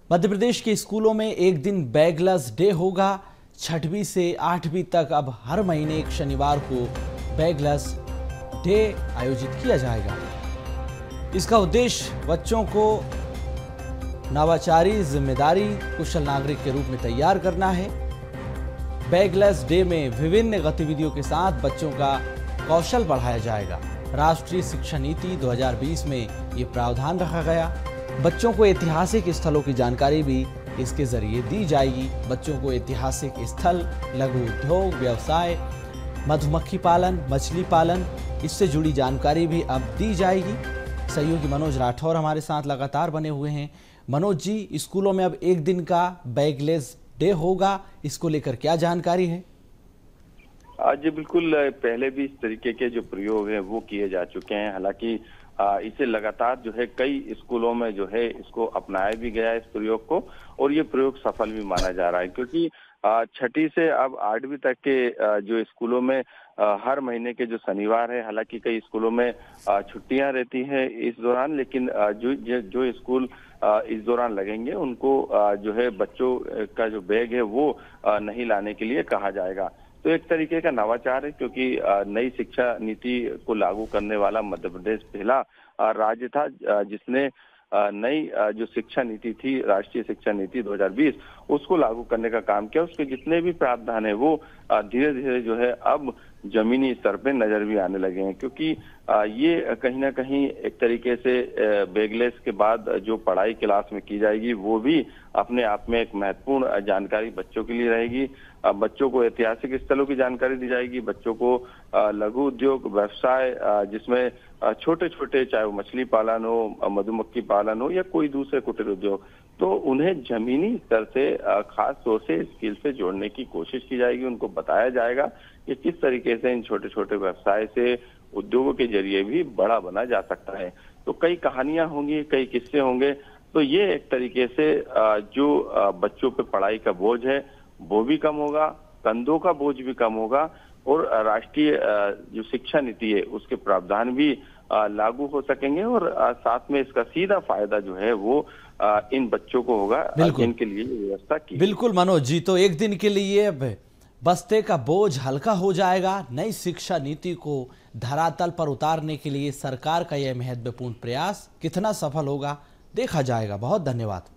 मध्य प्रदेश के स्कूलों में एक दिन बैगलेस डे होगा। 6वीं से 8वीं तक अब हर महीने एक शनिवार को बैगलेस डे आयोजित किया जाएगा। इसका उद्देश्य बच्चों को नवाचारी, जिम्मेदारी, कुशल नागरिक के रूप में तैयार करना है। बैगलेस डे में विभिन्न गतिविधियों के साथ बच्चों का कौशल बढ़ाया जाएगा। राष्ट्रीय शिक्षा नीति 2020 में ये प्रावधान रखा गया। बच्चों को ऐतिहासिक स्थलों की जानकारी भी इसके जरिए दी जाएगी। बच्चों को ऐतिहासिक स्थल, लघु उद्योग, व्यवसाय, मधुमक्खी पालन, मछली पालन, इससे जुड़ी जानकारी भी अब दी जाएगी। सहयोगी मनोज राठौर हमारे साथ लगातार बने हुए हैं। मनोज जी, स्कूलों में अब एक दिन का बैगलेस डे होगा, इसको लेकर क्या जानकारी है? जी बिल्कुल, पहले भी इस तरीके के जो प्रयोग हैं वो किए जा चुके हैं। हालांकि इसे लगातार जो है कई स्कूलों में जो है इसको अपनाया भी गया है इस प्रयोग को, और ये प्रयोग सफल भी माना जा रहा है, क्योंकि 6वीं से अब 8वीं तक के जो स्कूलों में हर महीने के जो शनिवार है, हालांकि कई स्कूलों में छुट्टियां रहती हैं इस दौरान, लेकिन जो स्कूल इस दौरान लगेंगे उनको जो है बच्चों का जो बैग है वो नहीं लाने के लिए कहा जाएगा। तो एक तरीके का नवाचार है, क्योंकि नई शिक्षा नीति को लागू करने वाला मध्य प्रदेश पहला राज्य था जिसने नई जो शिक्षा नीति थी, राष्ट्रीय शिक्षा नीति 2020, उसको लागू करने का काम किया। उसके जितने भी प्रावधान है वो धीरे धीरे जो है अब जमीनी स्तर पे नजर भी आने लगे हैं, क्योंकि ये कहीं ना कहीं एक तरीके से बैगलेस के बाद जो पढ़ाई क्लास में की जाएगी वो भी अपने आप में एक महत्वपूर्ण जानकारी बच्चों के लिए रहेगी। बच्चों को ऐतिहासिक स्थलों की जानकारी दी जाएगी, बच्चों को लघु उद्योग, व्यवसाय जिसमें छोटे छोटे, चाहे वो मछली पालन हो, मधुमक्खी पालन हो या कोई दूसरे कुटीर उद्योग, तो उन्हें जमीनी स्तर से खास तौर से स्किल से जोड़ने की कोशिश की जाएगी। उनको बताया जाएगा कि किस तरीके से इन छोटे छोटे व्यवसाय से, उद्योगों के जरिए भी बड़ा बना जा सकता है। तो कई कहानियां होंगी, कई किस्से होंगे। तो ये एक तरीके से जो बच्चों पे पढ़ाई का बोझ है वो भी कम होगा, कंधों का बोझ भी कम होगा, और राष्ट्रीय जो शिक्षा नीति है उसके प्रावधान भी लागू हो सकेंगे, और साथ में इसका सीधा फायदा जो है वो इन बच्चों को होगा जिनके लिए व्यवस्था की। बिल्कुल मनोज जी, तो एक दिन के लिए बस्ते का बोझ हल्का हो जाएगा। नई शिक्षा नीति को धरातल पर उतारने के लिए सरकार का यह महत्वपूर्ण प्रयास कितना सफल होगा देखा जाएगा। बहुत धन्यवाद।